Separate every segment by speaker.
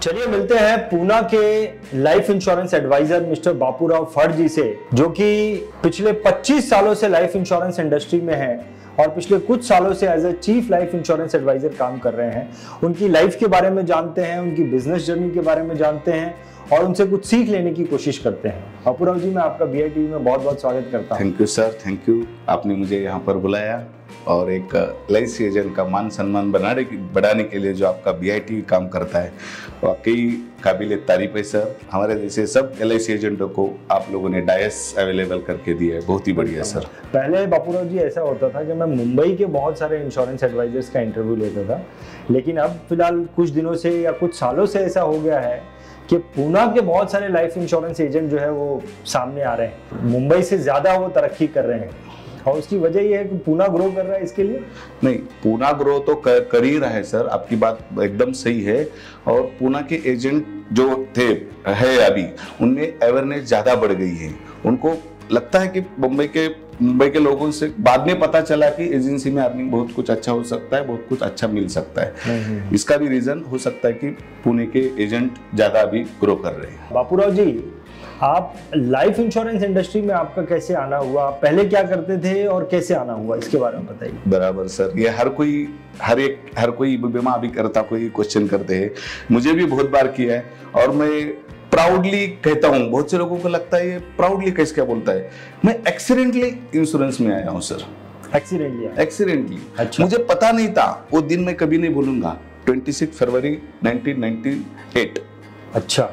Speaker 1: चलिए मिलते हैं पूना के life insurance advisor mister Bapurao Phad ji से, जो कि पिछले 25 सालों से लाइफ इंश्योरेंस इंडस्ट्री में हैं और पिछले कुछ सालों से as a chief life insurance advisor काम कर रहे हैं। उनकी लाइफ के बारे में जानते हैं, उनकी बिजनेस जर्नी के बारे में जानते हैं और उनसे कुछ सीख लेने की कोशिश करते हैं। बापूराव जी, मैं आपका BI TV में बहुत बहुत स्वागत करता हूँ।
Speaker 2: Thank you sir, thank you. आपने मुझे यहाँ पर बुलाया और एक LIC एजेंट का मान सम्मान बढ़ाने के लिए जो आपका BI TV काम करता है, वाकई काबिल तारीफ है सर। हमारे जैसे सब LIC एजेंटों को आप लोगों ने डायस अवेलेबल करके दिया है, बहुत ही बढ़िया सर।
Speaker 1: पहले बापूराव जी ऐसा होता था कि मैं मुंबई के बहुत सारे इंश्योरेंस एडवाइजर्स का इंटरव्यू लेता था, लेकिन अब फिलहाल कुछ दिनों से या कुछ सालों से ऐसा हो गया है कि पूना के बहुत सारे लाइफ इंश्योरेंस एजेंट जो है वो सामने आ रहे हैं। मुंबई से ज़्यादा वो तरक्की कर रहे हैं और उसकी वजह ये है कि पूना ग्रो कर रहा है। इसके लिए
Speaker 2: नहीं, पूना ग्रो तो कर ही रहा है सर, आपकी बात एकदम सही है। और पूना के एजेंट जो थे है अभी, उनमें अवेयरनेस ज़्यादा बढ़ गई है। उनको लगता है कि मुंबई के लोगों से बाद में पता चला कि एजेंसी में अर्निंग बहुत कुछ अच्छा हो सकता है, बहुत कुछ अच्छा मिल सकता है। इसका भी रीजन हो सकता है कि पुणे के एजेंट ज़्यादा अभी ग्रो कर रहे हैं।
Speaker 1: बापूराव जी, आप लाइफ इंश्योरेंस इंडस्ट्री में आपका कैसे आना हुआ, पहले क्या करते थे और कैसे आना हुआ, इसके बारे में बताइए।
Speaker 2: बराबर सर, ये हर कोई बीमा अभी करता, कोई क्वेश्चन करते हैं, मुझे भी बहुत बार किया है और मैं प्राउडली कहता हूँ। बहुत से लोगों को लगता है ये प्राउडली कैसे क्या बोलता है। मैं एक्सीडेंटली इंश्योरेंस में आया हूँ सर। एक्सीडेंटली
Speaker 1: अच्छा।
Speaker 2: मुझे पता नहीं था, वो दिन मैं कभी नहीं भूलूंगा। 26 फरवरी 1998।
Speaker 1: अच्छा।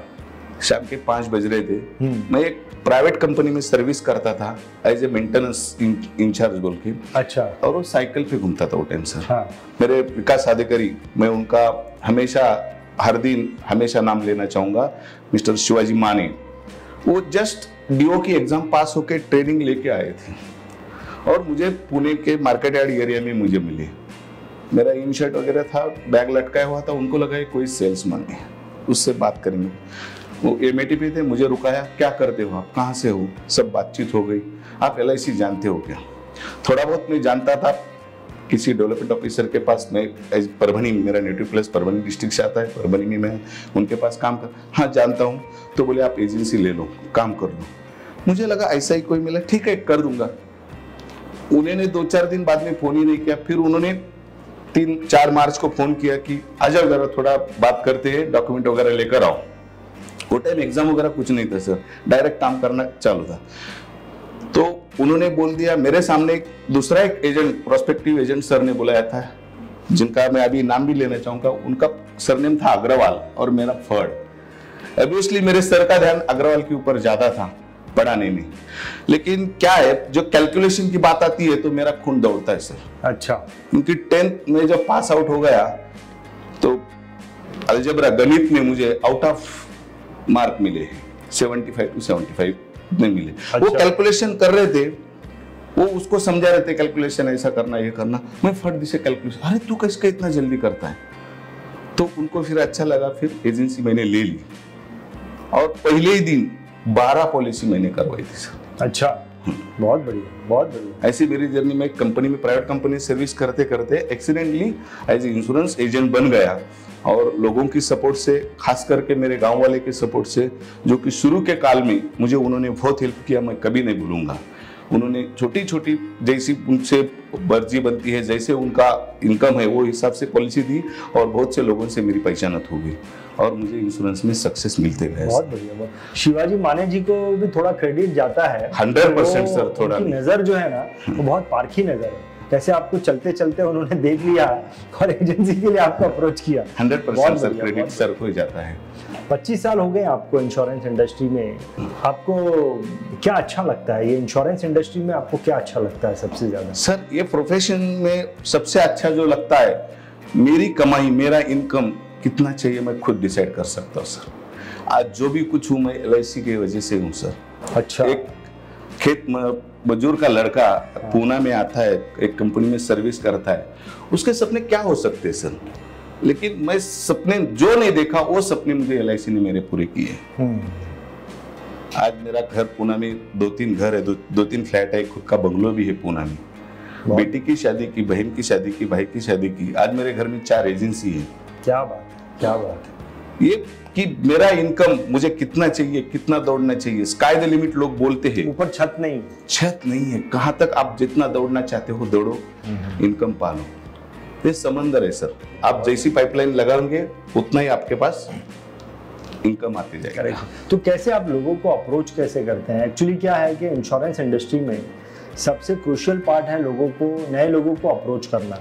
Speaker 2: शाम के 5 बज रहे थे। मैं एक प्राइवेट कंपनी में सर्विस करता था एज ए मेंटेनेंस इंचार्ज बोल के।
Speaker 1: अच्छा।
Speaker 2: और वो साइकिल पे घूमता था वो टाइम सर।
Speaker 1: हाँ।
Speaker 2: मेरे विकास अधिकारी, मैं उनका हर दिन हमेशा नाम लेना चाहूंगा, मिस्टर शिवाजी माने। वो जस्ट DO की एग्जाम पास होके ट्रेनिंग लेके आए थे और मुझे पुणे के मार्केट यार्ड एरिया में मुझे मिले। मेरा इन शर्ट वगैरह था, बैग लटकाया हुआ था। उनको लगा कोई सेल्समैन है, उससे बात करेंगे। वो MAT पे थे, मुझे रुकाया, क्या करते हो आप, कहाँ से हो, सब बातचीत हो गई। आप LIC जानते हो क्या? थोड़ा बहुत मैं जानता था, किसी डेवलपमेंट ऑफिसर के पास। मैं परभनी, मेरा नेटिव प्लेस परभनी डिस्ट्रिक्ट से आता है, परभनी में मैं उनके पास काम कर। हाँ जानता हूँ। तो बोले आप एजेंसी ले लो, काम कर लो। मुझे लगा ऐसा ही कोई मिला, ठीक है कर दूंगा। उन्होंने 2-4 दिन बाद में फोन ही नहीं किया। फिर उन्होंने 3-4 मार्च को फोन किया कि आ जाओ जरा थोड़ा बात करते हैं, डॉक्यूमेंट वगैरह लेकर आओ। वो टाइम एग्जाम वगैरह कुछ नहीं था सर, डायरेक्ट काम करना चालू था। तो उन्होंने बोल दिया, मेरे सामने दूसरा एक एजेंट, प्रोस्पेक्टिव एजेंट सर ने बुलाया था, जिनका मैं अभी नाम भी लेना चाहूंगा। उनका सरनेम था अग्रवाल और मेरा फड़। ऑब्वियसली मेरे सर का ध्यान अग्रवाल के ऊपर ज्यादा था पढ़ाने में, लेकिन क्या है, जो कैलकुलेशन की बात आती है तो मेरा खून दौड़ता है सर।
Speaker 1: अच्छा।
Speaker 2: क्योंकि 10th में जब पास आउट हो गया तो अलजेब्रा गणित में मुझे आउट ऑफ मार्क मिले, 75 to 75 नहीं मिले।
Speaker 1: अच्छा।
Speaker 2: वो कैलकुलेशन कर रहे थे, वो उसको समझा रहे थे, कैलकुलेशन ऐसा करना, ये करना। मैं फट से कैलकुलेशन, अरे तू कैसे इतना जल्दी करता है? तो उनको फिर अच्छा लगा, फिर एजेंसी मैंने ले ली और पहले ही दिन 12 पॉलिसी मैंने करवाई थी सर।
Speaker 1: अच्छा, बहुत बढ़िया, बहुत बढ़िया।
Speaker 2: ऐसी मेरी जर्नी में कंपनी में, प्राइवेट कंपनी सर्विस करते करते accidentally as a insurance agent बन गया। और लोगों की सपोर्ट से, खास करके मेरे गांव वाले के सपोर्ट से, जो कि शुरू के काल में मुझे उन्होंने बहुत हेल्प किया, मैं कभी नहीं भूलूंगा। उन्होंने छोटी छोटी, जैसी उनसे मर्जी बनती है, जैसे उनका इनकम है, वो हिसाब से पॉलिसी दी और बहुत से लोगों से मेरी पहचानत हो गई और मुझे इंश्योरेंस में सक्सेस मिलते गए।
Speaker 1: बहुत बढ़िया। शिवाजी माने जी को भी थोड़ा क्रेडिट जाता है।
Speaker 2: 100% सर। थोड़ा
Speaker 1: नजर जो है ना, वो बहुत पारखी नजर है। जैसे आपको चलते चलते उन्होंने देख लिया और एजेंसी के लिए आपको अप्रोच किया।
Speaker 2: 100% सर, क्रेडिट सर को ही जाता है।
Speaker 1: 25 साल हो गए आपको इंश्योरेंस इंडस्ट्री में। आपको क्या अच्छा लगता है, ये इंश्योरेंस इंडस्ट्री में आपको क्या अच्छा लगता है सबसे ज्यादा?
Speaker 2: सर, ये प्रोफेशन में सबसे अच्छा जो लगता है, मेरी कमाई, मेरा इनकम कितना चाहिए मैं खुद डिसाइड कर सकता हूँ सर। आज जो भी कुछ हूँ मैं LIC की वजह से हूँ सर।
Speaker 1: अच्छा।
Speaker 2: एक खेत मजदूर का लड़का पूना में आता है, एक कंपनी में सर्विस करता है, उसके सपने क्या हो सकते हैं सर? लेकिन मैं सपने जो नहीं देखा, वो सपने मुझे LIC ने मेरे पूरे किए। आज मेरा घर पूना में 2-3 घर है, 2-3 फ्लैट है, खुद का बंगलो भी है पूना में। बेटी की शादी की, बहन की शादी की, भाई की शादी की। आज मेरे घर में 4 एजेंसी है।
Speaker 1: क्या बात है, क्या बात है।
Speaker 2: ये कि मेरा इनकम मुझे कितना चाहिए, कितना दौड़ना चाहिए, स्काई द लिमिट लोग बोलते हैं,
Speaker 1: ऊपर छत नहीं है। कहाँ
Speaker 2: तक आप जितना दौड़ना चाहते हो दौड़ो, इनकम पालो। ये समंदर है सर, आप जैसी पाइपलाइन लगाओगे उतना ही आपके पास इनकम आती जाएगी।
Speaker 1: तो कैसे आप लोगों को अप्रोच कैसे करते हैं? एक्चुअली क्या है कि इंश्योरेंस इंडस्ट्री में सबसे क्रूशियल पार्ट है लोगों को, नए लोगों को अप्रोच करना,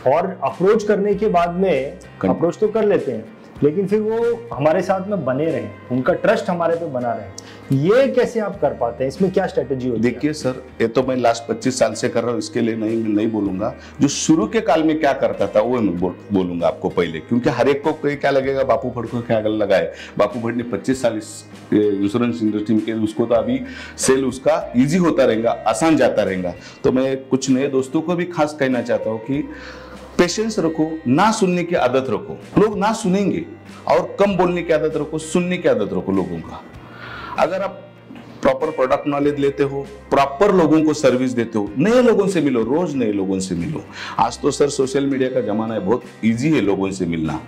Speaker 1: और अप्रोच करने के बाद में अप्रोच तो कर लेते हैं लेकिन फिर वो हमारे साथ में बने रहें, उनका ट्रस्ट हमारे पे बना रहे। ये कैसे आप कर पाते हैं? इसमें क्या स्ट्रेटेजी होती है?
Speaker 2: देखिए सर, ये तो मैं लास्ट 25 साल से कर रहा हूँ, इसके लिए नहीं बोलूंगा। जो शुरू के काल में क्या करता था वो मैं बोलूंगा आपको पहले, क्योंकि हर एक को क्या लगेगा बापू भट्ट को क्या लगाए, बापू भट्ट ने 25 साल इस इंश्योरेंस इंडस्ट्री में किया, उसको तो अभी सेल उसका ईजी होता रहेगा, आसान जाता रहेगा। तो मैं कुछ नए दोस्तों को भी खास कहना चाहता हूँ कि पेशेंस रखो, ना सुनने की आदत रखो। लोग ना सुनेंगे, और कम बोलने की आदत रखो, सुनने की आदत रखो लोगों का। अगर आप प्रॉपर प्रोडक्ट नॉलेज लेते हो, प्रॉपर लोगों को सर्विस देते हो, नए लोगों से मिलो, रोज नए लोगों से मिलो। आज तो सर सोशल मीडिया का जमाना है, बहुत इजी है लोगों से मिलना।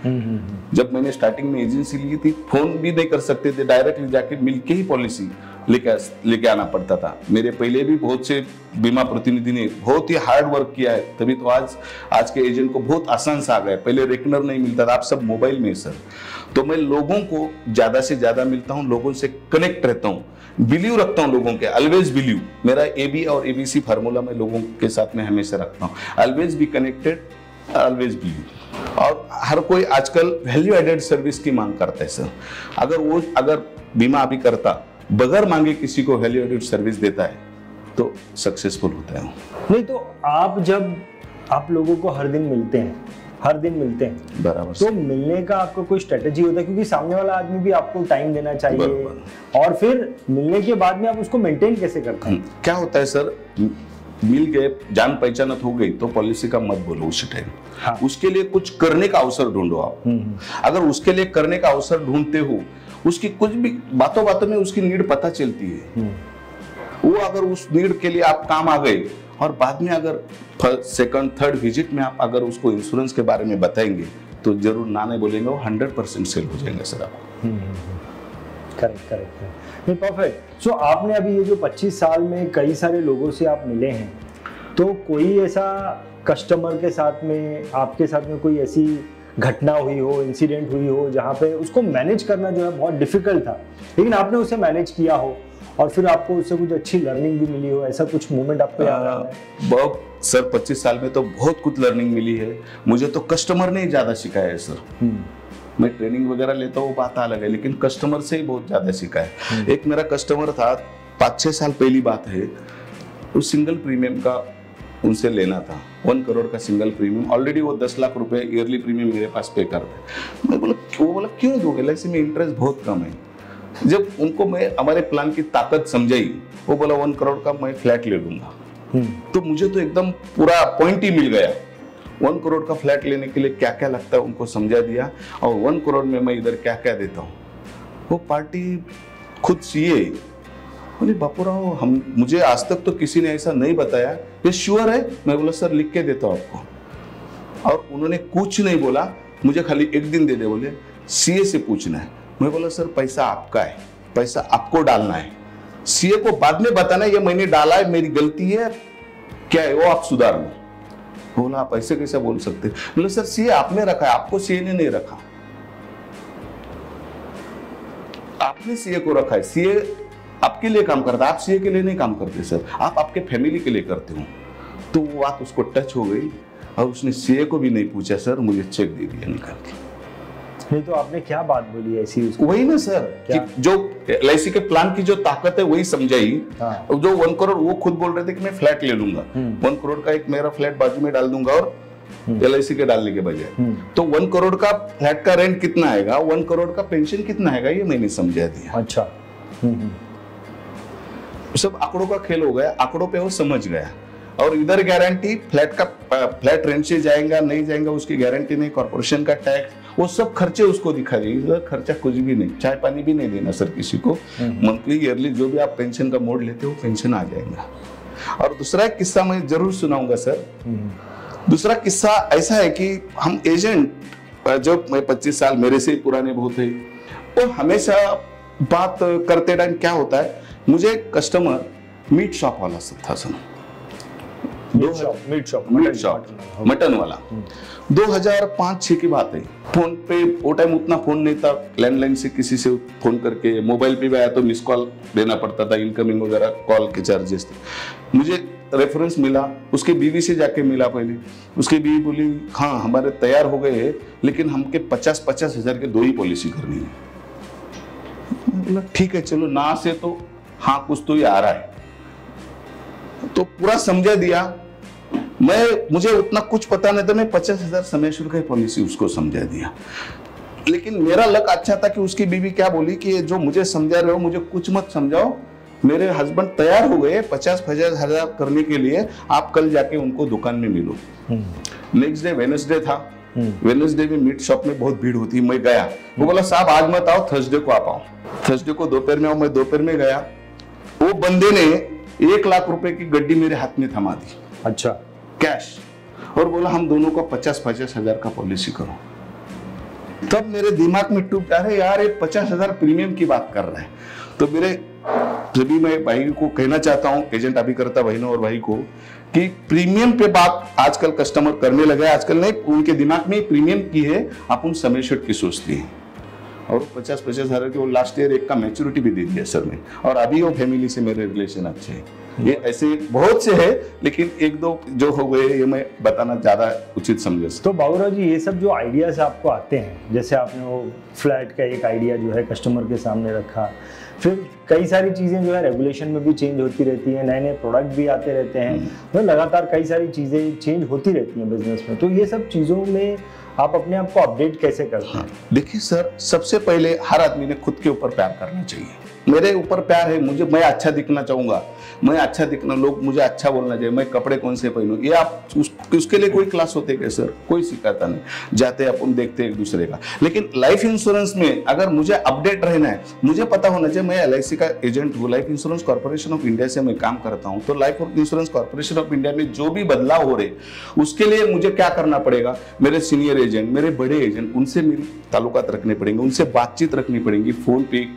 Speaker 2: जब मैंने स्टार्टिंग में एजेंसी ली थी, फोन भी नहीं कर सकते थे, डायरेक्टली जाके मिलके ही पॉलिसी लेके आना पड़ता था। मेरे पहले भी बहुत से बीमा प्रतिनिधि ने बहुत ही हार्ड वर्क किया है, तभी तो आज के एजेंट को बहुत आसान सा आ गया। पहले रेकनर नहीं मिलता था, आप सब मोबाइल में सर। तो मैं लोगों को ज्यादा से ज्यादा मिलता हूँ, लोगों से कनेक्ट रहता हूँ, बिलीव रखता हूँ लोगों के, ऑलवेज बिलीव। मेरा AB और ABC फार्मूला मैं लोगों के साथ में हमेशा रखता हूँ, always be connected, always believe. और हर कोई आजकल वैल्यू एडेड सर्विस की मांग करता है सर। अगर बीमा अभी करता, बगैर मांगे किसी को वैल्यू एडेड सर्विस देता है तो सक्सेसफुल होता है।
Speaker 1: नहीं तो आप लोगों को हर दिन मिलते हैं
Speaker 2: बराबर,
Speaker 1: तो मिलने का आपको कोई स्ट्रेटेजी होता है? क्योंकि सामने वाला आदमी भी आपको टाइम देना चाहिए, और फिर मिलने के बाद में आप उसको मेंटेन कैसे करते हैं?
Speaker 2: क्या होता है सर, मिल गए, जान पहचान हो गई तो पॉलिसी का मत बोलो उस टाइम। हाँ। उसके लिए कुछ करने का अवसर ढूंढो आप। अगर उसके लिए करने का अवसर ढूंढते हो, उसकी कुछ भी बातों में उसकी नीड पता चलती है, वो अगर उस नीड के लिए आप काम आ गए, और बाद में अगर सेकंड थर्ड विजिट में आप अगर उसको इंश्योरेंस के बारे में बताएंगे तो जरूर ना नहीं बोलेंगे, वो 100% सेल हो जाएंगे सर आप।
Speaker 1: करेक्ट। नहीं, परफेक्ट। सो आपने अभी ये जो 25 साल में कई सारे लोगों से आप मिले हैं, तो कोई ऐसा कस्टमर के साथ में, आपके साथ में कोई ऐसी घटना हुई हो, इंसिडेंट हुई हो, जहाँ पे उसको मैनेज करना जो है बहुत डिफिकल्ट था, लेकिन आपने उसे मैनेज किया हो और फिर आपको उससे कुछ अच्छी लर्निंग भी मिली हो, ऐसा कुछ मोमेंट आपको याद आ रहा है?
Speaker 2: बहुत सर, 25 साल में तो बहुत कुछ लर्निंग मिली है। मुझे तो कस्टमर ने ज्यादा सिखाया है सर। मैं ट्रेनिंग वगैरह लेता हूँ, बात अलग है, लेकिन कस्टमर से ही बहुत ज्यादा सीखा है। एक मेरा कस्टमर था, 5-6 साल पहली बात है, उस सिंगल प्रीमियम का उनसे लेना था, 1 करोड़ का सिंगल प्रीमियम। ऑलरेडी वो 10 लाख रुपए ईयरली प्रीमियम मेरे पास पे करते। मैं बोला क्यों दोगे, LIC में इंटरेस्ट बहुत कम है। जब उनको मैं हमारे प्लान की ताकत समझाई, वो बोला 1 करोड़ का मैं फ्लैट ले लूंगा। तो मुझे तो एकदम पूरा पॉइंट ही मिल गया। 1 करोड़ का फ्लैट लेने के लिए क्या क्या लगता है उनको समझा दिया, और 1 करोड़ में मैं इधर क्या क्या देता हूँ। वो पार्टी खुद CA बोले, बापूराव मुझे आज तक तो किसी ने ऐसा नहीं बताया, ये श्योर है? मैं बोला सर लिख के देता हूँ आपको। और उन्होंने कुछ नहीं बोला, मुझे खाली 1 दिन दे दे, बोले CA से पूछना है। मैं बोला सर पैसा आपका है, पैसा आपको डालना है, CA को बाद में बताना है ये मैंने डाला है, मेरी गलती है, क्या है वो आप सुधार लो। बोला आप ऐसे कैसे बोल सकते? बोले सर CA आपने रखा है, आपको CA ने नहीं रखा। आपने CA को रखा है, CA आपके लिए काम करता है, आप CA के लिए नहीं काम करते सर, आप आपके फैमिली के लिए करते हो। तो वो बात उसको टच हो गई, और उसने CA को भी नहीं पूछा सर, मुझे चेक दे दिया निकाल के।
Speaker 1: नहीं तो आपने क्या बात बोली ऐसी उसको?
Speaker 2: वही ना सर, कि जो LIC के प्लान की जो ताकत है वही समझाई। हाँ। जो 1 करोड़ वो खुद बोल रहे थे कि मैं फ्लैट ले लूंगा, 1 करोड़ का एक मेरा फ्लैट बाजू में डाल दूंगा, और LIC के डालने के बजाय तो 1 करोड़ का फ्लैट का रेंट कितना आएगा, 1 करोड़ का पेंशन कितना आएगा, ये मैंने समझा दिया।
Speaker 1: अच्छा।
Speaker 2: सब आंकड़ों का खेल हो गया, आंकड़ों पे वो समझ गया। और इधर गारंटी फ्लैट रेंट से जाएगा नहीं जाएगा उसकी गारंटी नहीं, कॉर्पोरेशन का टैक्स, वो सब खर्चे उसको दिखा देंगे। खर्चा कुछ भी नहीं, चाय पानी भी नहीं देना सर किसी को। मंथली ईयरली जो भी आप पेंशन का मोड लेते हो पेंशन आ जाएगा। और दूसरा एक किस्सा मैं जरूर सुनाऊंगा सर। दूसरा किस्सा ऐसा है कि हम एजेंट जो मैं 25 साल मेरे से पुराने बहुत है, वो हमेशा बात करते टाइम क्या होता है, मुझे कस्टमर मीट शॉप वाला सब था सर,
Speaker 1: मीट शॉप
Speaker 2: मटन वाला। 2005-6 की बात है। फोन पे वो टाइम उतना फोन नहीं था, लैंडलाइन से किसी से फोन करके, मोबाइल पे भी आया तो मिस कॉल देना पड़ता था, इनकमिंग वगैरह कॉल के चार्जेस थे। मुझे रेफरेंस मिला, उसके बीवी से जाके मिला पहले। उसकी बीवी बोली हाँ हमारे तैयार हो गए हैं, लेकिन हमके 50-50 हजार के 2 ही पॉलिसी करनी है। बोला ठीक है चलो, ना से तो हाँ कुछ तो ही आ रहा है, तो पूरा समझा दिया। मुझे उतना कुछ पता नहीं था, मैं 50,000 समय शुल्क की पॉलिसी उसको समझा दिया। लेकिन मेरा लक अच्छा था कि उसकी बीवी क्या बोली कि जो मुझे समझा रहे हो मुझे कुछ मत समझाओ, मेरे हस्बैंड तैयार हो गए 50,000 करने के लिए, आप कल जाके उनको दुकान में मिलो। नेक्स्ट डे वेडनेसडे था, वेडनेसडे में मीट शॉप में बहुत भीड़ होती, मैं गया। वो बोला साहब आज मत आओ, थर्सडे को आप आओ। थर्सडे को दोपहर में आओ, मैं दोपहर में गया। वो बंदे ने 1 लाख रुपए की गड्डी मेरे हाथ में थमा दी,
Speaker 1: अच्छा
Speaker 2: कैश, और बोला हम दोनों को 50-50 हजार का पॉलिसी करो। तब मेरे दिमाग में टूट रहा है यार, ये 50,000 प्रीमियम की बात कर रहा है। तो मेरे सभी मैं भाई को कहना चाहता हूँ, एजेंट अभी करता बहनों और भाई को, कि प्रीमियम पे बात आजकल कस्टमर करने लगे। आजकल नहीं, उनके दिमाग में प्रीमियम की है, अपन समय शुल्क की सोचती है। और 50-50 हजार की वो लास्ट ईयर एक का मैच्योरिटी भी दे दिया सर ने, और अभी वो फैमिली से मेरे रिलेशन अच्छे हैं। ये ऐसे बहुत से है, लेकिन 1-2 जो हो गए ये मैं बताना ज्यादा उचित समझे।
Speaker 1: तो बाबूराव जी, ये सब जो आइडियाज आपको आते हैं, जैसे आपने वो फ्लैट का एक आइडिया जो है कस्टमर के सामने रखा, फिर कई सारी चीजें जो है रेगुलेशन में भी चेंज होती रहती है, नए नए प्रोडक्ट भी आते रहते हैं, तो लगातार कई सारी चीजें चेंज होती रहती हैं बिजनेस में। तो ये सब चीजों में आप अपने आप को अपडेट कैसे करते हैं?
Speaker 2: देखिए सर, सबसे पहले हर आदमी ने खुद के ऊपर प्यार करना चाहिए। मेरे ऊपर प्यार है, मैं अच्छा दिखना चाहूंगा, मैं अच्छा दिखना, लोग मुझे अच्छा बोलना चाहिए, मैं कपड़े कौन से पहनूं, ये आप उसके लिए कोई क्लास होते क्या सर? कोई सिखाता नहीं, जाते अपन देखते एक दूसरे का। लेकिन लाइफ इंश्योरेंस में अगर मुझे अपडेट रहना है, मुझे पता होना चाहिए, मैं LIC का एजेंट हूँ, life insurance corporation of India से मैं काम करता हूँ। तो life insurance corporation of India में जो भी बदलाव हो रहे, उसके लिए मुझे क्या करना पड़ेगा? मेरे सीनियर एजेंट, मेरे बड़े एजेंट, उनसे मेरी ताल्लुकात रखने पड़ेंगे, उनसे बातचीत रखनी पड़ेगी, फोन पे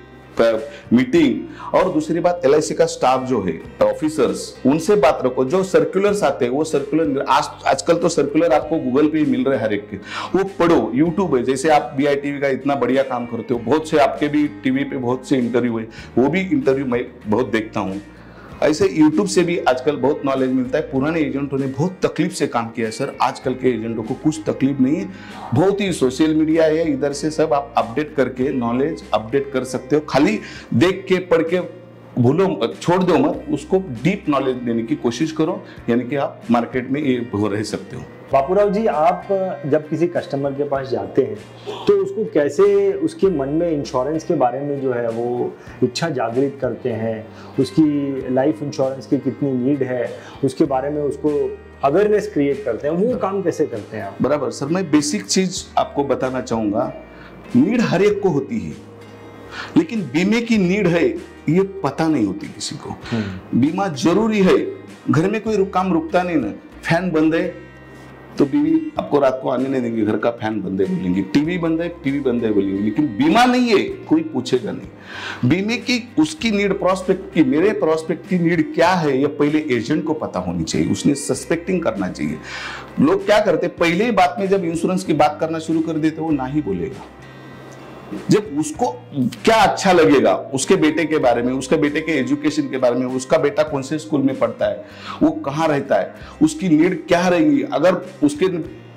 Speaker 2: मीटिंग। और दूसरी बात, LIC का स्टाफ जो है, ऑफिसर्स, उनसे बात रखो। जो सर्कुलर्स आते हैं वो सर्कुलर आजकल तो सर्कुलर आपको गूगल पे ही मिल रहे हैं हर एक के, वो पढ़ो। यूट्यूब है, जैसे आप BITV का इतना बढ़िया काम करते हो, बहुत से आपके भी टीवी पे बहुत से इंटरव्यू है, वो भी इंटरव्यू मैं बहुत देखता हूँ। ऐसे YouTube से भी आजकल बहुत नॉलेज मिलता है। पुराने एजेंटों ने बहुत तकलीफ से काम किया है सर, आजकल के एजेंटों को कुछ तकलीफ नहीं है। बहुत ही सोशल मीडिया है, इधर से सब आप अपडेट करके नॉलेज अपडेट कर सकते हो। खाली देख के पढ़ के भूलो, छोड़ दो मत, उसको डीप नॉलेज देने की कोशिश करो, यानी कि आप मार्केट में ये रह सकते हो।
Speaker 1: बापूराव जी, आप जब किसी कस्टमर के पास जाते हैं तो उसको कैसे उसके मन में इंश्योरेंस के बारे में जो है वो इच्छा जागृत करते हैं, उसकी लाइफ इंश्योरेंस की कितनी नीड है उसके बारे में उसको अवेयरनेस क्रिएट करते हैं, वो काम कैसे करते हैं आप?
Speaker 2: बराबर सर, मैं बेसिक चीज आपको बताना चाहूंगा। नीड हर एक को होती है, लेकिन बीमे की नीड है ये पता नहीं होती किसी को। बीमा जरूरी है, घर में कोई काम रुकता नहीं ना, फैन बंद है तो बीवी आपको रात को आने नहीं देंगे, घर का फैन बंद है बोलेंगे, टीवी बंद है बोलेंगे, लेकिन बीमा नहीं है कोई पूछेगा नहीं। बीमे की उसकी नीड, प्रॉस्पेक्ट की, मेरे प्रॉस्पेक्ट की नीड क्या है ये पहले एजेंट को पता होनी चाहिए, उसने सस्पेक्टिंग करना चाहिए। लोग क्या करते, पहले ही बात में जब इंश्योरेंस की बात करना शुरू कर देते वो ना ही बोलेगा। जब उसको क्या अच्छा लगेगा, उसके बेटे के बारे में, उसके बेटे के एजुकेशन के बारे में, उसका बेटा कौन से स्कूल में पढ़ता है, वो कहाँ रहता है, उसकी नीड क्या रहेंगी, अगर उसके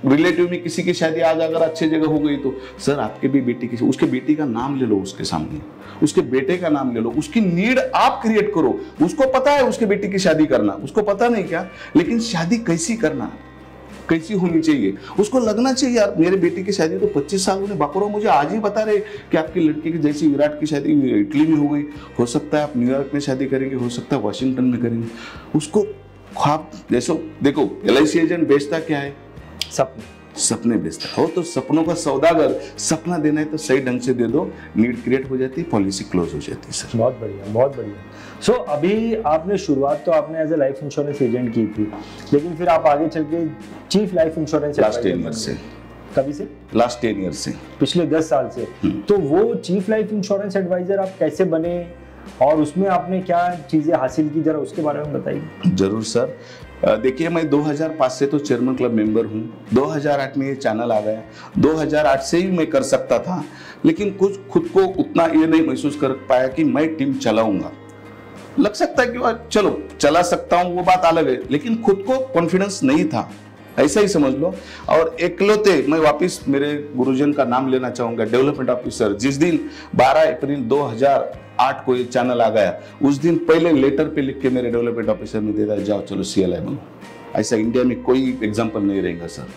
Speaker 2: रिलेटिव में किसी की शादी आज अगर अच्छी जगह हो गई तो सर आपके भी बेटी की, उसके बेटी का नाम ले लो, उसके सामने उसके बेटे का नाम ले लो, उसकी नीड आप क्रिएट करो। उसको पता है उसके बेटी की शादी करना, उसको पता नहीं क्या, लेकिन शादी कैसी करना, कैसी होनी चाहिए, उसको लगना चाहिए यार मेरे बेटी की शादी तो 25 साल हुए, बापूराव मुझे आज ही बता रहे कि आपकी लड़की की जैसी विराट की शादी इटली में हो गई, हो सकता है आप न्यूयॉर्क में शादी करेंगे, हो सकता है वॉशिंगटन में करेंगे। उसको ख्वाब जैसे देखो, LIC एजेंट बेचता क्या है? सपने बेचता हो, तो सपनों का सौदागर, सपना देना है तो सही ढंग से दे दो, नीड क्रिएट हो जाती है, पॉलिसी क्लोज हो जाती है सर।
Speaker 1: बहुत बढ़िया, बहुत बढ़िया। सो अभी आपने शुरुआत तो आपने as a life insurance agent की थी, लेकिन फिर आप आगे चल के chief life insurance
Speaker 2: last 10 year से
Speaker 1: कभी से?
Speaker 2: लास्ट 10 ईयर से,
Speaker 1: पिछले 10 साल से। तो वो चीफ लाइफ इंश्योरेंस एडवाइजर आप कैसे बने और उसमें आपने क्या चीजें हासिल की, जरा उसके बारे में बताइए।
Speaker 2: जरूर सर। देखिए, मैं 2005 से तो चेयरमैन क्लब मेंबर हूँ। 2008 में ये चैनल आ गया। 2008 से ही मैं कर सकता था, लेकिन कुछ खुद को उतना ये नहीं महसूस कर पाया कि मैं टीम चलाऊंगा। लग सकता है कि चलो चला सकता हूँ, वो बात अलग है, लेकिन खुद को कॉन्फिडेंस नहीं था, ऐसा ही समझ लो। और इकलौते मैं वापस मेरे गुरुजन का नाम लेना चाहूंगा, डेवलपमेंट ऑफिसर। जिस दिन 12 अप्रैल 2008 को ये चैनल आ गया, उस दिन पहले लेटर पे लिख के मेरे डेवलपमेंट ऑफिसर ने दे दिया, जाओ चलो CLI बनो। ऐसा इंडिया में कोई एग्जाम्पल नहीं रहेगा सर।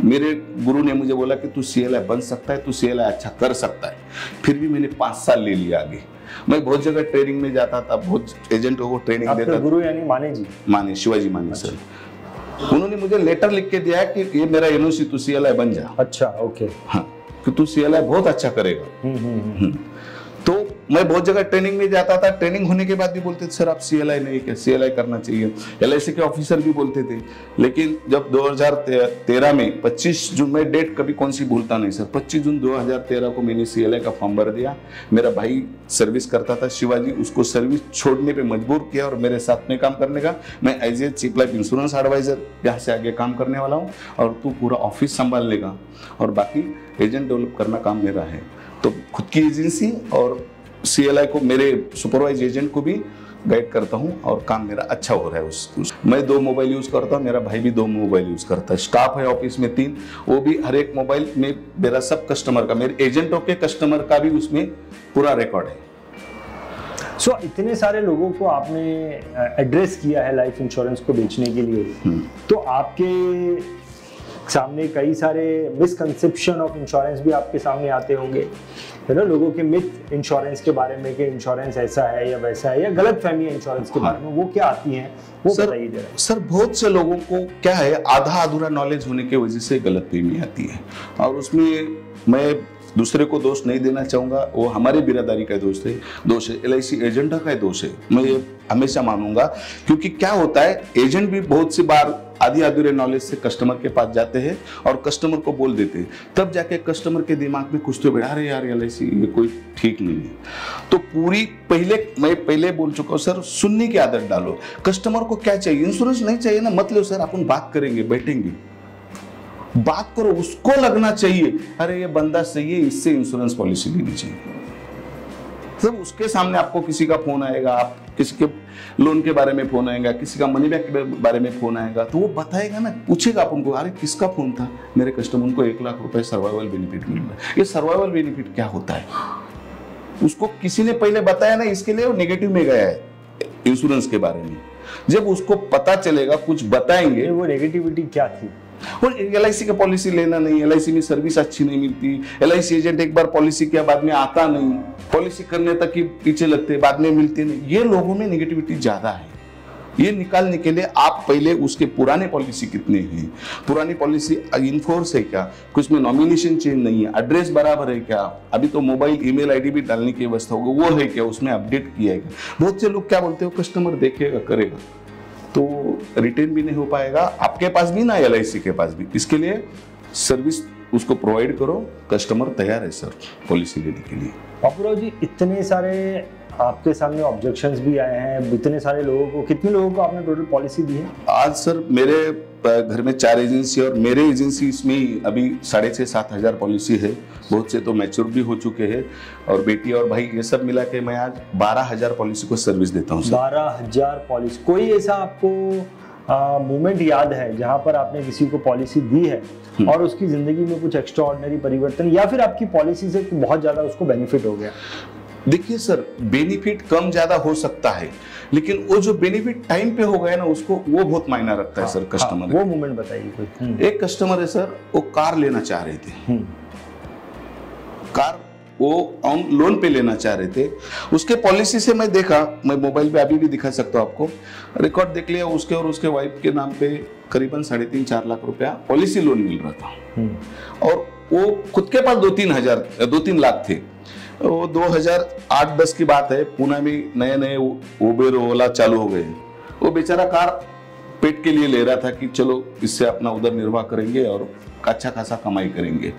Speaker 2: मेरे गुरु ने मुझे बोला कि तू CLI बन सकता है, तू CLI अच्छा कर सकता है। फिर भी मैंने 5 साल ले लिया आगे। मैं बहुत जगह ट्रेनिंग में जाता था, बहुत एजेंटों को ट्रेनिंग देता था।
Speaker 1: गुरु यानी माने जी? माने,
Speaker 2: शिवाजी माने सर। उन्होंने मुझे लेटर लिख के दिया कि ये मेरा NOC, तू CLI बन जा।
Speaker 1: अच्छा, ओके।
Speaker 2: हाँ, कि तू CLI बहुत अच्छा करेगा। तो मैं बहुत जगह ट्रेनिंग में जाता था। ट्रेनिंग होने के बाद भी बोलते थे, सर आप CLI नहीं, क्या CLI करना चाहिए। LIC के ऑफिसर भी बोलते थे। लेकिन जब 2013 में 25 जून, में डेट कभी कौन सी भूलता नहीं सर, 25 जून 2013 को मैंने CLI का फॉर्म भर दिया। मेरा भाई सर्विस करता था शिवाजी, उसको सर्विस छोड़ने पे मजबूर किया और मेरे साथ में काम करने का। मैं as a chief life insurance advisor यहाँ से आगे काम करने वाला हूँ, और तू पूरा ऑफिस संभाल लेगा और बाकी एजेंट डेवलप करना काम मेरा है। तो खुद की एजेंसी और CLI को, मेरे सुपरवाइज एजेंट को भी गाइड करता हूं और काम मेरा अच्छा हो रहा है। मैं 2 मोबाइल यूज करता हूं, मेरा भाई भी 2 मोबाइल यूज करता है। स्टाफ है ऑफिस में 3, वो भी हर एक मोबाइल में मेरा सब कस्टमर का, मेरे एजेंटों के कस्टमर का भी उसमें पूरा रिकॉर्ड है।
Speaker 1: सो इतने सारे लोगों को आपने एड्रेस किया है लाइफ इंश्योरेंस को बेचने के लिए, तो आपके सामने कई सारे मिसकंसेप्शन ऑफ इंश्योरेंस भी आपके सामने आते होंगे, है ना? लोगों के मिथ इंश्योरेंस के बारे में कि इंश्योरेंस ऐसा है या वैसा है, या गलत फहमी है इंश्योरेंस के बारे में, वो क्या आती हैं, वो बताइए जरा।
Speaker 2: सर, बहुत से लोगों को क्या है, आधा अधूरा नॉलेज होने की वजह से गलत फहमी आती है, और उसमें मैं दूसरे को दोष नहीं देना चाहूंगा, वो हमारे बिरादरी का दोष है। LIC एजेंट का दोष है, मैं ये हमेशा मानूंगा। क्योंकि क्या होता है, एजेंट भी बहुत सी बार आधी अधूरे नॉलेज से कस्टमर के पास जाते हैं और कस्टमर को बोल देते हैं, तब जाके कस्टमर के दिमाग में कुछ तो बैठा, अरे यार LIC ये कोई ठीक नहीं है। तो मैं पहले बोल चुका हूँ सर, सुनने की आदत डालो। कस्टमर को क्या चाहिए, इंश्योरेंस नहीं चाहिए ना, मत लो सर, अपन बात करेंगे, बैठेंगे, बात करो, उसको लगना चाहिए अरे ये बंदा सही है, इससे इंश्योरेंस पॉलिसी लेनी चाहिए। सब उसके सामने आपको किसी का फोन आएगा, आप किसी के लोन के बारे में फोन आएगा, किसी का मनी बैक के बारे में फोन आएगा, तो वो बताएगा ना, पूछेगा अपन को, अरे किसका फोन था, मेरे कस्टमर को 1 लाख रुपए सर्वाइवल बेनिफिट मिल रहा है। ये सर्वाइवल बेनिफिट क्या होता है, उसको किसी ने पहले बताया ना, इसके लिए वो नेगेटिव में गया है इंश्योरेंस के बारे में। जब उसको पता चलेगा, कुछ बताएंगे,
Speaker 1: वो नेगेटिविटी क्या थी,
Speaker 2: और LIC का पॉलिसी लेना नहीं, LIC में सर्विस अच्छी नहीं मिलती, LIC एजेंट एक बार पॉलिसी किया बाद में आता नहीं, पॉलिसी करने तक ही पीछे लगते, बाद में मिलते नहीं, ये लोगों में नेगेटिविटी ज्यादा है। ये निकालने के लिए आप पहले उसके पुराने पॉलिसी कितने हैं, पुरानी पॉलिसी इनफोर्स है क्या, कुछ में नॉमिनेशन चेंज नहीं है, एड्रेस बराबर है क्या, अभी तो मोबाइल ईमेल आईडी भी डालने की व्यवस्था होगी, वो है क्या, उसमें अपडेट किया है क्या। बहुत से लोग क्या बोलते हो, कस्टमर देखेगा करेगा तो रिटर्न भी नहीं हो पाएगा, आपके पास भी ना LIC के पास भी। इसके लिए सर्विस उसको प्रोवाइड करो, कस्टमर तैयार है सर पॉलिसी लेने के लिए।
Speaker 1: बापूराव जी, इतने सारे आपके सामने ऑब्जेक्शंस भी आए हैं, इतने सारे लोगों को, कितने लोगों को आपने टोटल पॉलिसी दी है?
Speaker 2: आज सर मेरे घर में 4 एजेंसी और मेरे एजेंसी इसमें अभी 6,500-7 हजार पॉलिसी है। बहुत से तो मैच्योर भी हो चुके हैं, और बेटी और भाई ये सब मिला के मैं आज 12,000 पॉलिसी को सर्विस देता हूँ।
Speaker 1: 12,000 पॉलिसी। कोई ऐसा आपको मोमेंट याद है जहां पर आपने किसी को पॉलिसी दी है और उसकी जिंदगी में कुछ एक्स्ट्रा ऑर्डिनरी परिवर्तन, या फिर आपकी पॉलिसी से बहुत ज्यादा उसको बेनिफिट हो गया?
Speaker 2: देखिए सर, बेनिफिट कम ज्यादा हो सकता है, लेकिन वो जो बेनिफिट टाइम पे हो गया ना, उसको वो बहुत मायना रखता है सर कस्टमर।
Speaker 1: वो मोमेंट बताइए कोई।
Speaker 2: एक कस्टमर है सर, वो कार लेना चाह रहे थे, कार वो ऑन लोन पे लेना चाह रहे थे। उसके पॉलिसी से मैं देखा, मैं मोबाइल पे अभी भी दिखा सकता हूँ आपको, रिकॉर्ड देख लिया, उसके और उसके वाइफ के नाम पे करीबन 3.5-4 लाख रुपया पॉलिसी लोन मिल रहा था, और वो खुद के पास 2-3 लाख थे। वो 2008-10 की बात है, पुणे में नए नए उबेर ओला चालू हो गए। वो बेचारा कार पेट के लिए ले रहा था कि चलो इससे अपना उधर निर्वाह करेंगे और अच्छा खासा कमाई करेंगे।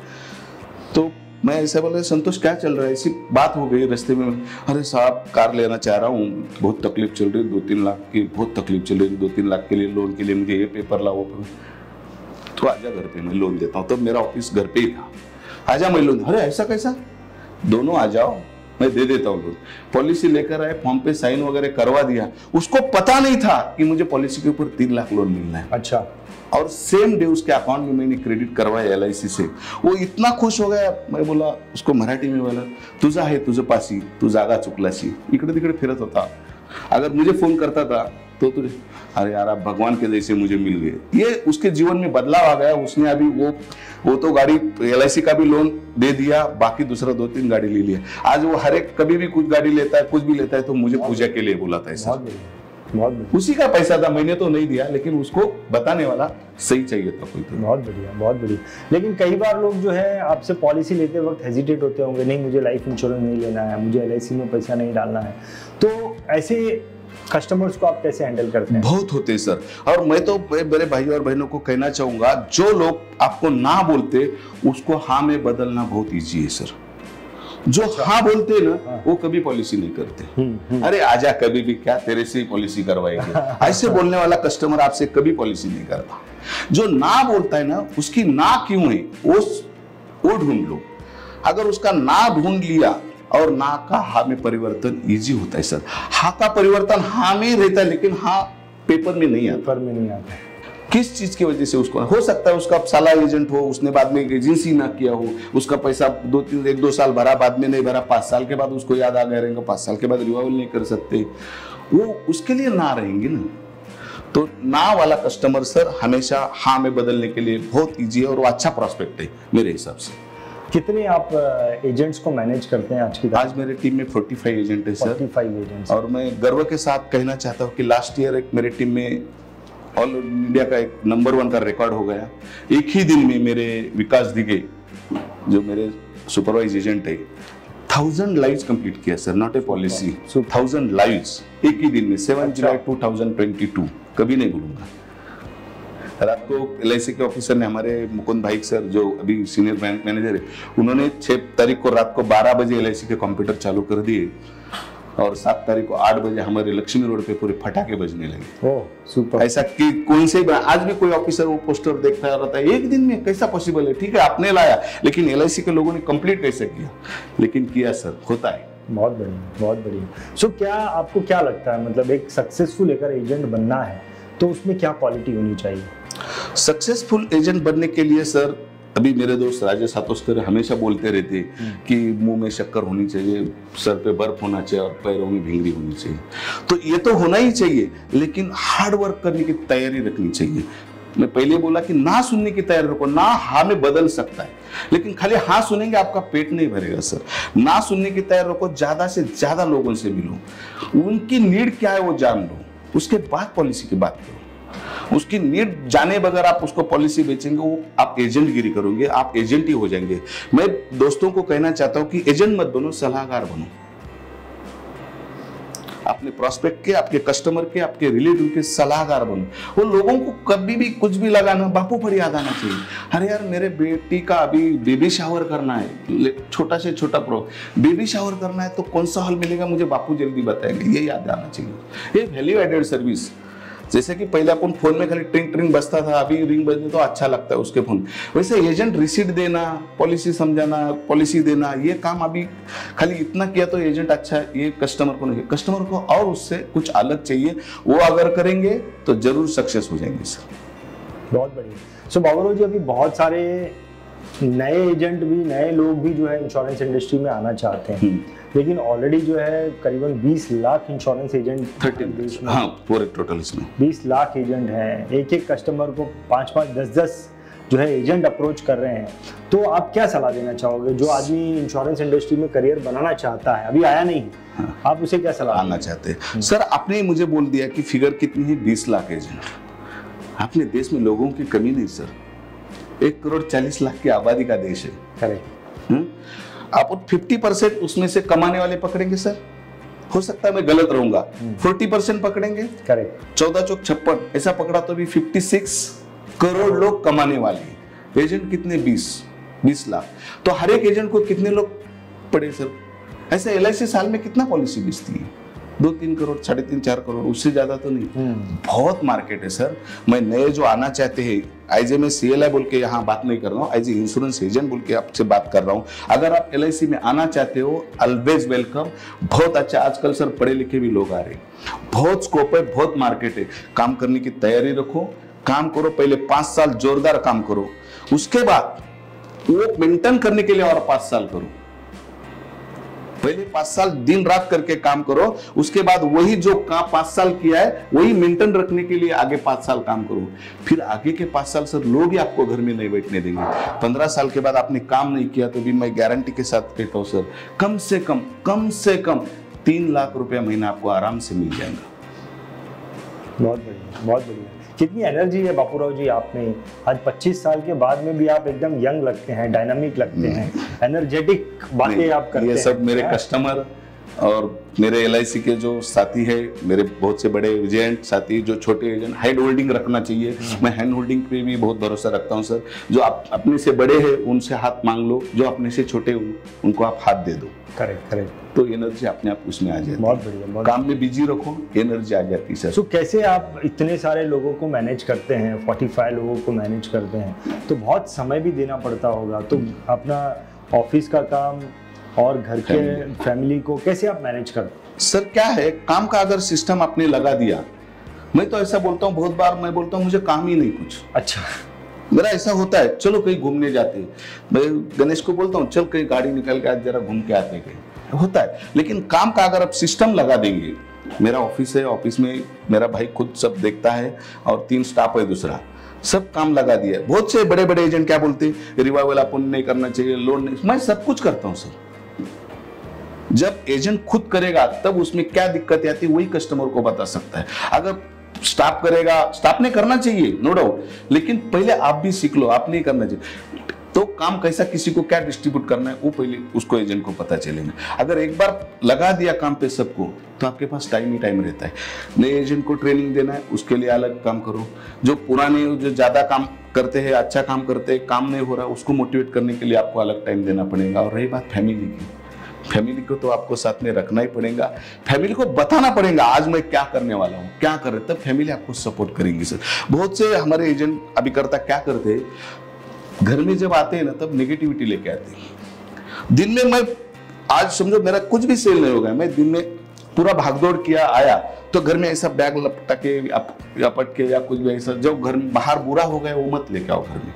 Speaker 2: तो मैं ऐसे बोले, संतोष क्या चल रहा है? ऐसी बात हो गई रास्ते में, अरे साहब कार लेना चाह रहा हूँ, बहुत तकलीफ चल रही है, 2-3 लाख की बहुत तकलीफ चल रही है, 2-3 लाख के लिए लोन के लिए मुझे ये पेपर ला वो पेपर। तो आजा घर पे, मैं लोन देता हूँ। तो मेरा ऑफिस घर पे ही था। आजा मैं लोन। अरे ऐसा कैसा? दोनों आ जाओ, मैं दे देता हूँ लोन। पॉलिसी लेकर आए, फॉर्म पे साइन वगैरह करवा दिया। उसको पता नहीं था कि मुझे पॉलिसी के ऊपर 3 लाख लोन मिलना है।
Speaker 1: अच्छा।
Speaker 2: और सेम डे उसके अकाउंट में मैंने क्रेडिट करवाया LIC से। वो इतना खुश हो गया। मैं बोला उसको मराठी में बोला, तुझा है तुझे पासी, तू जागा चुकलाशी। इकडे तिकडे फिरत होता। अगर मुझे फोन करता था तो तुझे, अरे यार आप भगवान के जैसे मुझे मिल गए। ये उसके जीवन में बदलाव आ गया। उसने अभी वो तो गाड़ी LIC का भी लोन दे दिया, बाकी दूसरा 2-3 गाड़ी ले लिया। आज वो हर एक कभी भी कुछ गाड़ी लेता है, कुछ भी लेता है तो मुझे पूजा के लिए बुलाता है सर।
Speaker 1: बहुत
Speaker 2: उसी का पैसा था, मैंने तो नहीं दिया, लेकिन उसको बताने वाला सही चाहिए था कोई तो।
Speaker 1: बहुत बढ़िया, बहुत बढ़िया। लेकिन कई बार लोग जो है आपसे पॉलिसी लेते वक्त हेजिटेट होते होंगे, नहीं मुझे लाइफ इंश्योरेंस नहीं लेना है, मुझे LIC में पैसा नहीं डालना है। तो ऐसे कस्टमर्स को आप कैसे हैंडल करते हैं? बहुत
Speaker 2: होते हैं सर। और मैं तो मेरे भाई और बहनों को कहना चाहूंगा, जो लोग आपको ना बोलते उसको हाँ में बदलना बहुत ईजी है सर। जो हाँ बोलते हैं ना वो कभी पॉलिसी नहीं करते। अरे आजा कभी भी, क्या तेरे से ही पॉलिसी करवाएंगे, ऐसे बोलने वाला कस्टमर आपसे कभी पॉलिसी नहीं करता। जो ना बोलता है ना, उसकी ना क्यों है वो ढूंढ लो। अगर उसका ना ढूंढ लिया और ना का हा में परिवर्तन इजी होता है सर। हा का परिवर्तन हा में रहता है, लेकिन हा पेपर में नहीं आता। किस चीज की वजह से उसको हो सकता है, उसका साला एजेंट हो, उसने बाद में एजेंसी ना किया हो, उसका पैसा 1-2 साल भरा, बाद में नहीं भरा, 5 साल के बाद उसको याद आ गया रहेगा, 5 साल के बाद रिवाइवल नहीं कर सकते, वो उसके लिए ना रहेंगे ना। तो ना वाला कस्टमर सर हमेशा हाँ में बदलने के लिए बहुत ईजी है और वो अच्छा प्रोस्पेक्ट है मेरे हिसाब से।
Speaker 1: कितने आप एजेंट्स को मैनेज करते हैं आज
Speaker 2: मेरे टीम में 45 एजेंट है सर।
Speaker 1: 45 एजेंट्स।
Speaker 2: और मैं गर्व के साथ कहना चाहता हूँ कि लास्ट ईयर एक मेरे टीम में ऑल इंडिया का एक नंबर 1 का रिकॉर्ड हो गया। एक ही दिन में मेरे विकास दिगे जो मेरे सुपरवाइज एजेंट है 1000 लाइव्स कंप्लीट किया sir, not a policy. 1000 lives एक ही दिन में, 7 जुलाई 2022, कभी नहीं भूलूंगा। रात को LIC के ऑफिसर ने, हमारे मुकुंद भाई सर जो अभी सीनियर बैंक मैनेजर है, उन्होंने 6 तारीख को रात को 12 बजे LIC के कंप्यूटर चालू कर दिए और 7 तारीख को 8 बजे हमारे लक्ष्मी रोड पे पूरे फटाके बजने लगे।
Speaker 1: ओह सुपर।
Speaker 2: ऐसा कि कौन से आज भी कोई ऑफिसर वो पोस्टर देखता रहता है, एक दिन में कैसा पॉसिबल है? ठीक है आपने लाया, लेकिन LIC के लोगों ने कंप्लीट कैसे किया? लेकिन किया सर, होता है।
Speaker 1: बहुत बढ़िया, बहुत बढ़िया। सो क्या आपको क्या लगता है, मतलब एक सक्सेसफुल अगर एजेंट बनना है तो उसमें क्या क्वालिटी होनी चाहिए?
Speaker 2: सक्सेसफुल एजेंट बनने के लिए सर, अभी मेरे दोस्त राजेश सातोस्कर हमेशा बोलते रहते कि मुंह में शक्कर होनी चाहिए, सर पे बर्फ होना चाहिए और पैरों में भिंगरी होनी चाहिए। तो ये तो होना ही चाहिए, लेकिन हार्ड वर्क करने की तैयारी रखनी चाहिए। मैं पहले बोला कि ना सुनने की तैयारी रखो। ना हाँ में बदल सकता है, लेकिन खाली हाँ सुनेंगे आपका पेट नहीं भरेगा सर। ना सुनने की तैयारी रखो, ज्यादा से ज्यादा लोगों से मिलो, उनकी नीड क्या है वो जान लो, उसके बाद पॉलिसी की बात करो। उसकी नीड जाने बगैर आप उसको पॉलिसी बेचेंगे, वो आप एजेंट गिरी करोगे, आप एजेंट ही हो जाएंगे। मैं दोस्तों को कहना चाहता हूं कि एजेंट मत बनो, सलाहकार बनो। अपने प्रोस्पेक्ट के, आपके कस्टमर के, आपके रिलेटिव के सलाहकार बनो। वो लोगों को कभी भी कुछ भी लगाना, बापू पर याद आना चाहिए। अरे यार मेरे बेटी का अभी बेबी शावर करना है, छोटा से छोटा बेबी शावर करना है, तो कौन सा हॉल मिलेगा मुझे बापू जल्दी बताएंगे, ये याद आना चाहिए। ये वैल्यू एडेड सर्विस। जैसे कि पहले अपन फोन में खाली ट्रिंग ट्रिंग बजता था, अभी रिंग बजने तो अच्छा लगता है उसके फोन। वैसे एजेंट रिसीट देना, पॉलिसी समझाना, पॉलिसी देना, ये काम अभी खाली इतना किया तो एजेंट अच्छा है, ये कस्टमर को नहीं। कस्टमर को और उससे कुछ अलग चाहिए, वो अगर करेंगे तो जरूर सक्सेस हो जाएंगे सर।
Speaker 1: बहुत बढ़िया। सो बाबूराव जी, अभी बहुत सारे नए एजेंट भी, नए लोग भी जो है इंश्योरेंस इंडस्ट्री में आना चाहते हैं, लेकिन ऑलरेडी जो है करीबन 20 लाख इंश्योरेंस एजेंट
Speaker 2: 30 हाँ पूरे टोटल इसमें
Speaker 1: 20 लाख एजेंट हैं। एक कस्टमर को 5-5, 10-10 जो है एजेंट अप्रोच कर रहे हैं। तो आप क्या सलाह देना चाहोगे जो आदमी इंश्योरेंस इंडस्ट्री में करियर बनाना चाहता है, अभी आया नहीं, आप उसे क्या सलाह
Speaker 2: आना चाहते हैं? सर आपने मुझे बोल दिया कि फिगर कितनी है, 20 लाख एजेंट। अपने देश में लोगों की कमी नहीं सर, 1,40,00,000 की आबादी का देश है।
Speaker 1: करेक्ट।
Speaker 2: आप 50% उसमें से कमाने वाले पकड़ेंगे सर, हो सकता है मैं गलत रहूंगा, 40% पकड़ेंगे,
Speaker 1: करेक्ट,
Speaker 2: 14 चौक 56, ऐसा पकड़ा तो भी 56 करोड़ लोग कमाने वाले हैं। एजेंट कितने? 20 लाख। तो हर एक एजेंट को कितने लोग पड़े सर? ऐसे LIC साल में कितना पॉलिसी बेचती है? 2-3 करोड़, 3.5-4 करोड़, उससे ज्यादा तो नहीं। बहुत मार्केट है सर। मैं नए जो आना चाहते हैं, एज ए मैं CLI बोल के यहाँ बात नहीं कर रहा हूँ, एज ए इंश्योरेंस एजेंट बोल के आपसे बात कर रहा हूँ। अगर आप LIC में आना चाहते हो, ऑलवेज वेलकम। बहुत अच्छा, आजकल सर पढ़े लिखे भी लोग आ रहे हैं, बहुत स्कोप है, बहुत मार्केट है। काम करने की तैयारी रखो, काम करो, पहले 5 साल जोरदार काम करो, उसके बाद वो मेंटेन करने के लिए और 5 साल करो। पहले 5 साल दिन रात करके काम करो, उसके बाद वही जो काम 5 साल किया है वही मेंटेन रखने के लिए आगे 5 साल काम करो। फिर आगे के 5 साल सर लोग ही आपको घर में नहीं बैठने देंगे। 15 साल के बाद आपने काम नहीं किया तो भी मैं गारंटी के साथ कहता हूँ सर, कम से कम 3 लाख रुपया महीना आपको आराम से मिल जाएगा।
Speaker 1: बहुत बढ़िया, बहुत बढ़िया। कितनी एनर्जी है बापूराव जी आप में। आज 25 साल के बाद में भी आप एकदम यंग लगते हैं, डायनामिक लगते हैं, एनर्जेटिक बातें आप करते हैं।
Speaker 2: ये सब मेरे कस्टमर और मेरे LIC के जो साथी है, मेरे बहुत से बड़े एजेंट साथी, जो छोटे एजेंट, हैंड होल्डिंग रखना चाहिए। मैं हैंड होल्डिंग पे भी बहुत भरोसा रखता हूँ सर। जो आप अपने से बड़े हैं उनसे हाथ मांग लो, जो अपने से छोटे उनको आप हाथ दे दो।
Speaker 1: Correct, correct.
Speaker 2: तो एनर्जी अपने आप उसमें आ जाती है।
Speaker 1: बहुत बढ़िया।
Speaker 2: काम में बिजी रखो, एनर्जी आ जाती है सर।
Speaker 1: तो कैसे आप इतने सारे लोगों को मैनेज करते हैं, 45 लोगों को मैनेज करते हैं, तो बहुत समय भी देना पड़ता होगा। तो अपना ऑफिस का काम और घर के फैमिली को कैसे आप मैनेज करते हैं?
Speaker 2: सर क्या है, काम का अगर सिस्टम आपने लगा दिया, मैं तो ऐसा बोलता हूँ, बहुत बार मैं बोलता हूँ मुझे काम ही नहीं कुछ।
Speaker 1: अच्छा,
Speaker 2: मेरा ऐसा होता है, चलो कहीं घूमने जाते हैं, मैं गणेश को बोलता हूँ चल कहीं गाड़ी निकल के आज जरा घूम के आते कहीं, होता है। लेकिन काम का अगर आप सिस्टम लगा देंगे, मेरा ऑफिस है, ऑफिस में मेरा भाई खुद सब देखता है और 3 स्टाफ है, दूसरा सब काम लगा दिया है। बहुत से बड़े बड़े एजेंट क्या बोलते हैं, रिवाइवल अपन नहीं करना चाहिए, लोन नहीं, मैं सब कुछ करता हूँ सर। जब एजेंट खुद करेगा तब उसमें क्या दिक्कत आती है वही कस्टमर को बता सकता है। अगर स्टाफ करेगा, स्टाफ ने करना चाहिए नो डाउट, लेकिन पहले आप भी सीख लो, आप नहीं करना चाहिए। तो काम कैसा, किसी को क्या डिस्ट्रीब्यूट करना है वो पहले उसको एजेंट को पता चलेगा। अगर एक बार लगा दिया काम पे सबको, तो आपके पास टाइम ही टाइम रहता है। नए एजेंट को ट्रेनिंग देना है, उसके लिए अलग काम करो। जो पुराने, जो ज्यादा काम करते हैं, अच्छा काम करते हैं, काम नहीं हो रहा, उसको मोटिवेट करने के लिए आपको अलग टाइम देना पड़ेगा। और रही बात फैमिली की, फैमिली को तो आपको साथ में रखना ही पड़ेगा। फैमिली को बताना पड़ेगा आज मैं क्या करने वाला हूँ, क्या कर रहे, तब फैमिली आपको सपोर्ट करेंगी सर। बहुत से हमारे एजेंट अभी करता क्या करते हैं, घर में जब आते हैं ना तब नेगेटिविटी लेके आते हैं। दिन में मैं आज समझो मेरा कुछ भी सेल नहीं होगा, मैं दिन में पूरा भागदौड़ किया, आया तो घर में ऐसा बैग लपटा के या पट के या कुछ भी ऐसा, जब घर में बाहर बुरा हो गया वो मत लेके आओ घर में,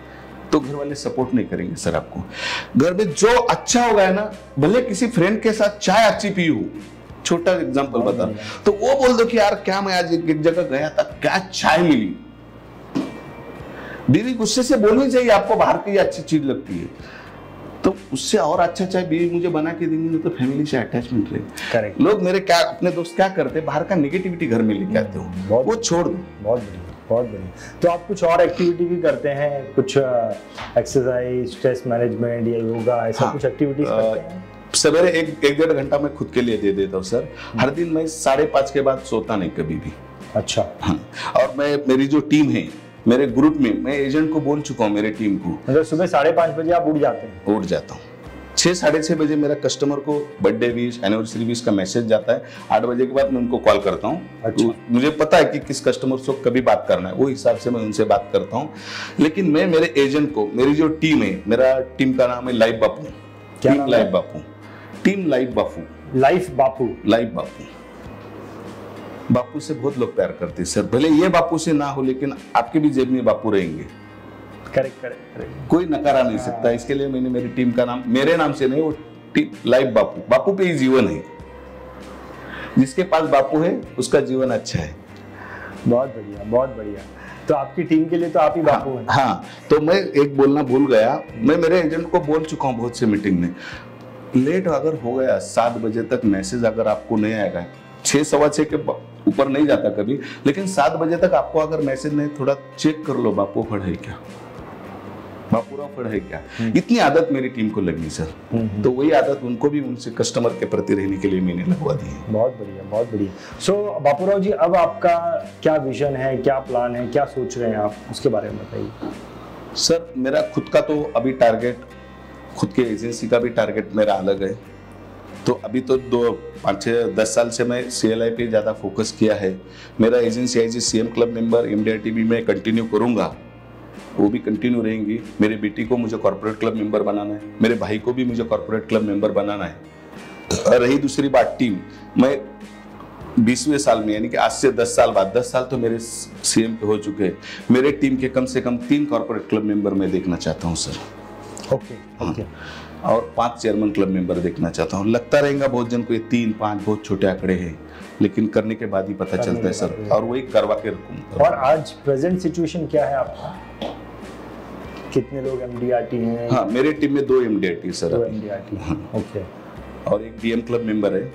Speaker 2: तो घर वाले सपोर्ट नहीं करेंगे सर आपको। घर में जो अच्छा हो गया ना, भले किसी फ्रेंड के साथ चाय अच्छी पी हो, छोटा एग्जांपल बता, तो वो बोल दो कि यार क्या मैं आज एक जगह गया था, क्या चाय मिली। बीवी गुस्से से बोलनी चाहिए, आपको बाहर की अच्छी चीज लगती है तो उससे और अच्छा चाय बीवी मुझे बना के देंगी, तो फैमिली से अटैचमेंट रहेगी। लोग मेरे क्या अपने दोस्त क्या करते हैं, बाहर का नेगेटिविटी घर में लेके आते हो, वो छोड़ दो। बहुत बढ़िया,
Speaker 1: बहुत बढ़िया। तो आप कुछ और एक्टिविटी भी करते हैं, कुछ एक्सरसाइज, स्ट्रेस मैनेजमेंट या योगा, ऐसा कुछ एक्टिविटीज करते हैं?
Speaker 2: सवेरे 1-1.5 घंटा मैं खुद के लिए दे देता हूँ सर। हर दिन मैं 5:30 के बाद सोता नहीं कभी भी।
Speaker 1: अच्छा।
Speaker 2: हाँ, और मेरी जो टीम है, मेरे ग्रुप में मैं एजेंट को बोल चुका हूँ, मेरे टीम को,
Speaker 1: मतलब सुबह 5:30 बजे आप उठ जाते हैं?
Speaker 2: उठ जाता हूँ। 6-6:30 बजे मेरा कस्टमर को बर्थडे विश, एनिवर्सरी विश का मैसेज जाता है। 8 बजे के बाद मैं उनको कॉल करता हूँ।
Speaker 1: अच्छा।
Speaker 2: मुझे पता है कि किस कस्टमर से कभी बात करना है, वो हिसाब से मैं उनसे बात करता हूँ। लेकिन मैं मेरे एजेंट को, मेरी जो टीम है, मेरा टीम का नाम है लाइफ बापू।
Speaker 1: क्या
Speaker 2: टीम लाइफ बापू, टीम लाइफ बापू,
Speaker 1: लाइफ बापू,
Speaker 2: लाइफ बापू। बापू से बहुत लोग प्यार करते हैं सर, भले ये बापू से ना हो लेकिन आपके भी जेब में बापू रहेंगे।
Speaker 1: Correct, correct.
Speaker 2: कोई नकारा नहीं सकता। इसके लिए मैंने मेरी टीम का नाम, मेरे नाम से नहीं, वो टीम लाइफ बापू, बापू पे ही जीवन है। जिसके पास बापू है उसका जीवन अच्छा है।
Speaker 1: बहुत बढ़िया, बहुत बढ़िया। तो आपकी टीम के लिए तो आप ही बापू हैं।
Speaker 2: हाँ, तो मैं एक बोलना भूल गया, मैं मेरे एजेंट को बोल चुका हूँ बहुत से मीटिंग में, लेट अगर हो गया 7 बजे तक मैसेज अगर आपको नहीं आएगा, 6-6:15 के ऊपर नहीं जाता कभी, लेकिन 7 बजे तक आपको अगर मैसेज नहीं, थोड़ा चेक कर लो बापू पढ़े क्या। बापूराव फड़ है क्या, इतनी आदत मेरी टीम को लगी सर। तो वही आदत उनको भी उनसे कस्टमर के प्रति रहने के लिए मैंने लगवा दी है।
Speaker 1: बहुत बढ़िया, बहुत बढ़िया। सो बापूराव जी, अब आपका क्या विजन है, क्या प्लान है, क्या सोच रहे हैं आप, उसके बारे में बताइए।
Speaker 2: सर मेरा खुद का तो अभी टारगेट, खुद के एजेंसी का भी टारगेट मेरा अलग है। तो अभी तो 5-10 साल से मैं CLI पे ज़्यादा फोकस किया है। मेरा agency as a CM club member MDRT भी मैं कंटिन्यू करूँगा, वो भी कंटिन्यू रहेंगी। मेरे बेटी को मुझे कॉर्पोरेट क्लब मेंबर बनाना है, मेरे भाई को भी मुझे कॉर्पोरेट क्लब मेंबर बनाना है। और रही दूसरी बात टीम, मैं 20वें साल में यानी कि आज से 10 साल बाद, 10 साल तो मेरे CM पे हो चुके हैं, मेरे टीम के कम से कम 3 कॉर्पोरेट क्लब मेंबर मैं देखना चाहता हूँ सर।
Speaker 1: ओके।
Speaker 2: और 5 चेयरमैन क्लब मेंबर देखना चाहता हूँ। लगता रहेगा बहुत जन को ये 3-5 बहुत छोटे आंकड़े हैं, लेकिन करने के बाद ही पता चलता है सर, और वही करवा के रखूंगा।
Speaker 1: और आज प्रेजेंट सिचुएशन क्या है आपका, कितने लोग MDRT हैं?
Speaker 2: हाँ, मेरे टीम में 2 MDRT सर।
Speaker 1: 2 MDRT। हाँ। ओके।
Speaker 2: और एक DM क्लब मेंबर है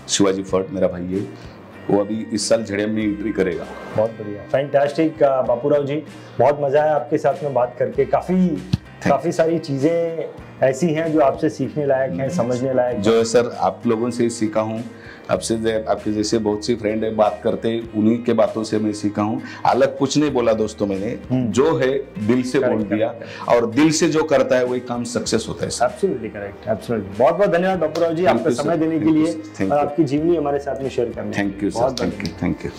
Speaker 2: शिवाजी फर्ड, मेरा भाई है, वो अभी इस साल झड़िया में एंट्री करेगा।
Speaker 1: बहुत बढ़िया, फैंटास्टिक बापूराव जी, बहुत मजा आया आपके साथ में बात करके। काफी सारी चीजें ऐसी हैं जो आपसे सीखने लायक हैं, समझने लायक।
Speaker 2: जो है सर, आप लोगों से ही सीखा हूँ, आपके जैसे बहुत सी फ्रेंड है बात करते, उन्हीं के बातों से मैं सीखा हूँ। अलग कुछ नहीं बोला दोस्तों मैंने, जो है दिल से बोल दिया, और दिल से जो करता है वही काम सक्सेस होता है सर।
Speaker 1: Absolutely correct, absolutely. बहुत बहुत धन्यवाद बापूराव जी, आपका समय देने के लिए और आपकी जीवनी हमारे साथ में शेयर करने।
Speaker 2: Thank you sir, thank you.